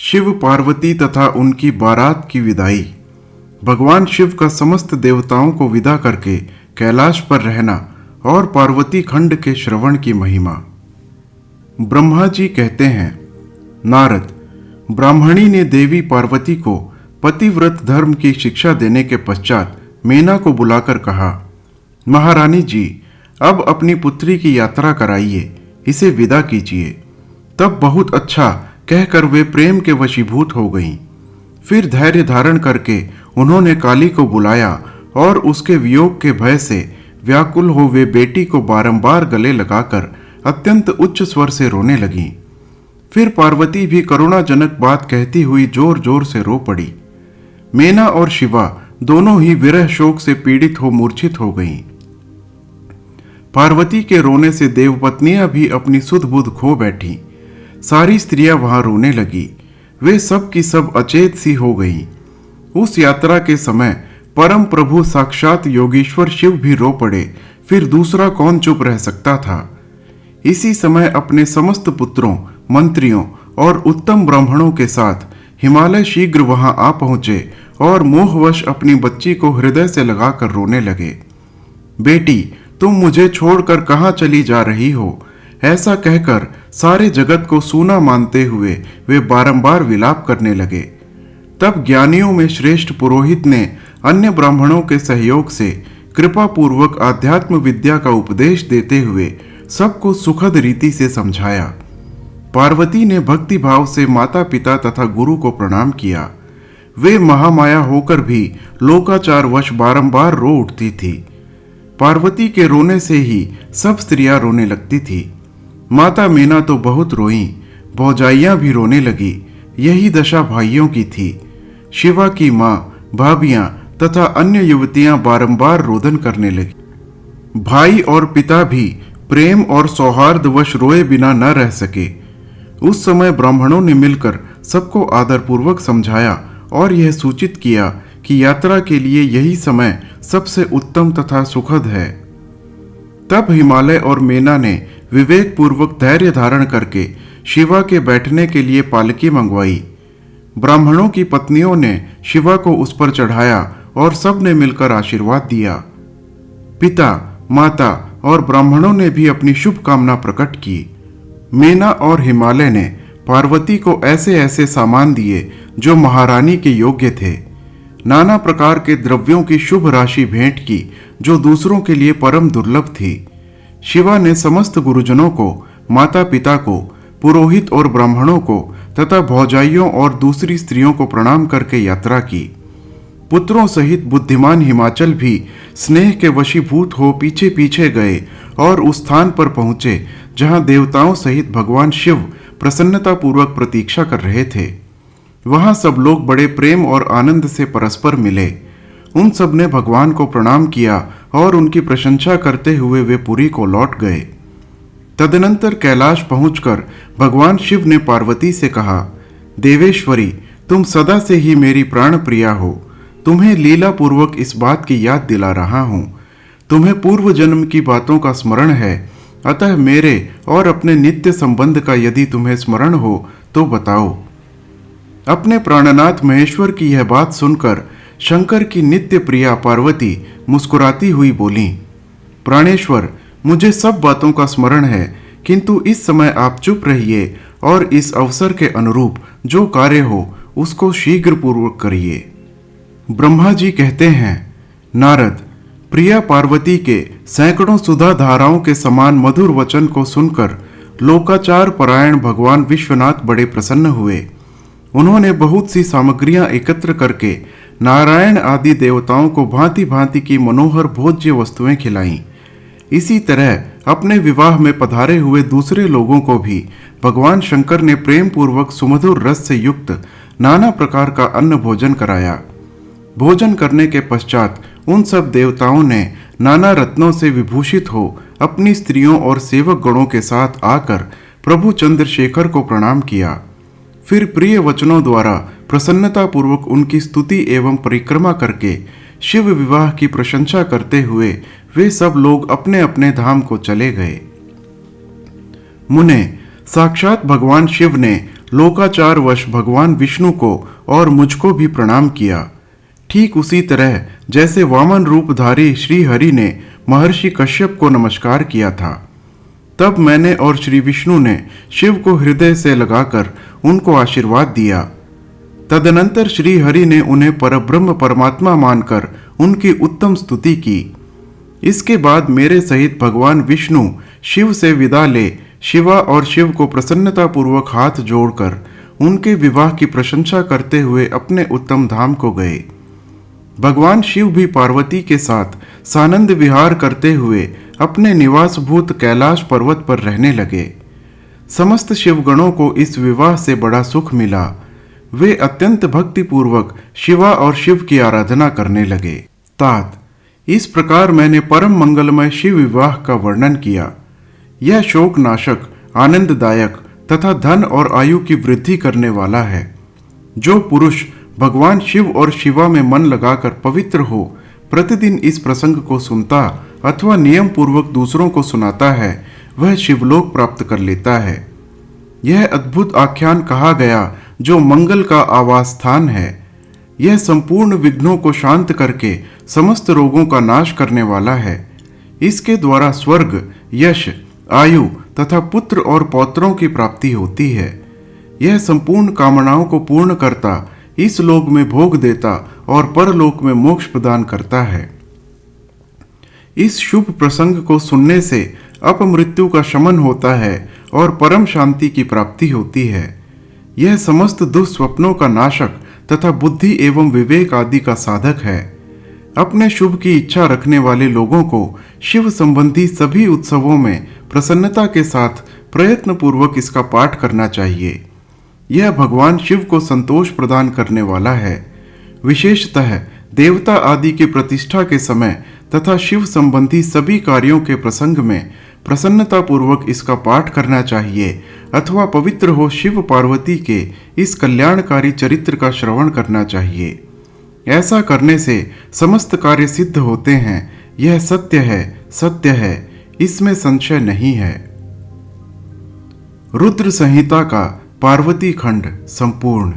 शिव पार्वती तथा उनकी बारात की विदाई। भगवान शिव का समस्त देवताओं को विदा करके कैलाश पर रहना और पार्वती खंड के श्रवण की महिमा। ब्रह्मा जी कहते हैं, नारद, ब्राह्मणी ने देवी पार्वती को पतिव्रत धर्म की शिक्षा देने के पश्चात मेना को बुलाकर कहा, महारानी जी, अब अपनी पुत्री की यात्रा कराइए, इसे विदा कीजिए। तब बहुत अच्छा कहकर वे प्रेम के वशीभूत हो गईं। फिर धैर्य धारण करके उन्होंने काली को बुलाया और उसके वियोग के भय से व्याकुल हो वे बेटी को बारंबार गले लगाकर अत्यंत उच्च स्वर से रोने लगीं। फिर पार्वती भी करुणाजनक बात कहती हुई जोर जोर से रो पड़ी। मेना और शिवा दोनों ही विरह शोक से पीड़ित हो मूर्छित हो गईं। पार्वती के रोने से देवपत्नियां भी अपनी सुध बुध खो बैठी। सारी स्त्रियां वहां रोने लगी। वे सब की सब अचेत सी हो गईं। उस यात्रा के समय परम प्रभु साक्षात योगीश्वर शिव भी रो पड़े। फिर दूसरा कौन चुप रह सकता था। इसी समय अपने समस्त पुत्रों, मंत्रियों और उत्तम ब्राह्मणों के साथ हिमालय शीघ्र वहां आ पहुंचे और मोहवश अपनी बच्ची को हृदय से लगाकर रोने लगे। बेटी, तुम मुझे छोड़कर कहाँ चली जा रही हो? ऐसा कहकर सारे जगत को सूना मानते हुए वे बारंबार विलाप करने लगे। तब ज्ञानियों में श्रेष्ठ पुरोहित ने अन्य ब्राह्मणों के सहयोग से कृपा पूर्वक आध्यात्म विद्या का उपदेश देते हुए सबको सुखद रीति से समझाया। पार्वती ने भक्ति भाव से माता पिता तथा गुरु को प्रणाम किया। वे महामाया होकर भी लोकाचार वश बारंबार रो उठती थी। पार्वती के रोने से ही सब स्त्रियां रोने लगती थी। माता मेना तो बहुत रोईं, भौजाइयां भी रोने लगी। यही दशा भाइयों की थी। शिवा की माँ, भाभियां तथा अन्य युवतियां बारंबार रोदन करने लगी। भाई और पिता भी प्रेम और सौहार्दवश रोए बिना न रह सके। उस समय ब्राह्मणों ने मिलकर सबको आदरपूर्वक समझाया और यह सूचित किया कि यात्रा के लिए यही समय सबसे उत्तम तथा सुखद है। तब हिमालय और मेना ने विवेक पूर्वक धैर्य धारण करके शिवा के बैठने के लिए पालकी मंगवाई। ब्राह्मणों की पत्नियों ने शिवा को उस पर चढ़ाया और सब ने मिलकर आशीर्वाद दिया। पिता, माता और ब्राह्मणों ने भी अपनी शुभकामना प्रकट की। मेना और हिमालय ने पार्वती को ऐसे ऐसे सामान दिए जो महारानी के योग्य थे। नाना प्रकार के द्रव्यों की शुभ राशि भेंट की जो दूसरों के लिए परम दुर्लभ थी। शिवा ने समस्त गुरुजनों को, माता पिता को, पुरोहित और ब्राह्मणों को तथा भौजाइयों और दूसरी स्त्रियों को प्रणाम करके यात्रा की। पुत्रों सहित बुद्धिमान हिमाचल भी स्नेह के वशीभूत हो पीछे पीछे गए और उस स्थान पर पहुंचे जहां देवताओं सहित भगवान शिव प्रसन्नतापूर्वक प्रतीक्षा कर रहे थे। वहां सब लोग बड़े प्रेम और आनंद से परस्पर मिले। उन सब ने भगवान को प्रणाम किया और उनकी प्रशंसा करते हुए वे पुरी को लौट गए। तदनंतर कैलाश पहुंचकर भगवान शिव ने पार्वती से कहा, देवेश्वरी, तुम सदा से ही मेरी प्राण प्रिया हो। तुम्हें लीला पूर्वक इस बात की याद दिला रहा हूं। तुम्हें पूर्व जन्म की बातों का स्मरण है, अतः मेरे और अपने नित्य संबंध का यदि तुम्हें स्मरण हो तो बताओ। अपने प्राणनाथ महेश्वर की यह बात सुनकर शंकर की नित्य प्रिया पार्वती मुस्कुराती हुई बोली, प्राणेश्वर, मुझे सब बातों का स्मरण है, किंतु इस समय आप चुप रहिए और इस अवसर के अनुरूप जो कार्य हो उसको शीघ्र पूर्वक करिए। ब्रह्मा जी कहते हैं, नारद, प्रिया पार्वती के सैकड़ों सुधा धाराओं के समान मधुर वचन को सुनकर लोकाचार परायण भगवान विश्वनाथ बड़े प्रसन्न हुए। उन्होंने बहुत सी सामग्रियां एकत्र करके नारायण आदि देवताओं को भांति भांति की मनोहर भोज्य वस्तुएं खिलाईं। इसी तरह अपने विवाह में पधारे हुए दूसरे लोगों को भी भगवान शंकर ने प्रेम पूर्वक सुमधुर रस से युक्त नाना प्रकार का अन्न भोजन कराया। भोजन करने के पश्चात उन सब देवताओं ने नाना रत्नों से विभूषित हो अपनी स्त्रियों और सेवक गणों के साथ आकर प्रभु चंद्रशेखर को प्रणाम किया। फिर प्रिय वचनों द्वारा प्रसन्नता पूर्वक उनकी स्तुति एवं परिक्रमा करके शिव विवाह की प्रशंसा करते हुए वे सब लोग अपने अपने धाम को चले गए। मुने, साक्षात भगवान शिव ने लोकाचारवश भगवान विष्णु को और मुझको भी प्रणाम किया। ठीक उसी तरह जैसे वामन रूपधारी श्री हरि ने महर्षि कश्यप को नमस्कार किया था। तब मैंने और श्री विष्णु ने शिव को हृदय से लगाकर उनको आशीर्वाद दिया। तदनंतर श्री हरि ने उन्हें परब्रह्म परमात्मा मानकर उनकी उत्तम स्तुति की। इसके बाद मेरे सहित भगवान विष्णु शिव से विदा ले शिवा और शिव को प्रसन्नतापूर्वक हाथ जोड़कर उनके विवाह की प्रशंसा करते हुए अपने उत्तम धाम को गए। भगवान शिव भी पार्वती के साथ सानंद विहार करते हुए अपने निवासभूत कैलाश पर्वत पर रहने लगे। समस्त शिवगणों को इस विवाह से बड़ा सुख मिला। वे अत्यंत भक्तिपूर्वक शिवा और शिव की आराधना करने लगे। तात, इस प्रकार मैंने परम मंगलमय शिव विवाह का वर्णन किया। यह शोकनाशक, आनंददायक तथा धन और आयु की वृद्धि करने वाला है। जो पुरुष भगवान शिव और शिवा में मन लगाकर पवित्र हो, प्रतिदिन इस प्रसंग को सुनता अथवा नियम पूर्वक दूसरों को सुनाता है, वह शिवलोक प्राप्त कर लेता है। यह अद्भुत आख्यान कहा गया जो मंगल का आवास स्थान है। यह संपूर्ण विघ्नों को शांत करके समस्त रोगों का नाश करने वाला है। इसके द्वारा स्वर्ग, यश, आयु तथा पुत्र और पौत्रों की प्राप्ति होती है। यह संपूर्ण कामनाओं को पूर्ण करता, इस लोक में भोग देता और परलोक में मोक्ष प्रदान करता है। इस शुभ प्रसंग को सुनने से अपमृत्यु का शमन होता है और परम शांति की प्राप्ति होती है। यह समस्त दुष्स्वप्नों का नाशक तथा बुद्धि एवं विवेक आदि का साधक है। अपने शुभ की इच्छा रखने वाले लोगों को शिव संबंधी सभी उत्सवों में प्रसन्नता के साथ प्रयत्न पूर्वक इसका पाठ करना चाहिए। यह भगवान शिव को संतोष प्रदान करने वाला है। विशेषतः देवता आदि की प्रतिष्ठा के समय तथा शिव संबंधी सभी कार्यों के प्रसंग में प्रसन्नता पूर्वक इसका पाठ करना चाहिए अथवा पवित्र हो शिव पार्वती के इस कल्याणकारी चरित्र का श्रवण करना चाहिए। ऐसा करने से समस्त कार्य सिद्ध होते हैं। यह सत्य है, सत्य है, इसमें संशय नहीं है। रुद्र संहिता का पार्वती खंड संपूर्ण।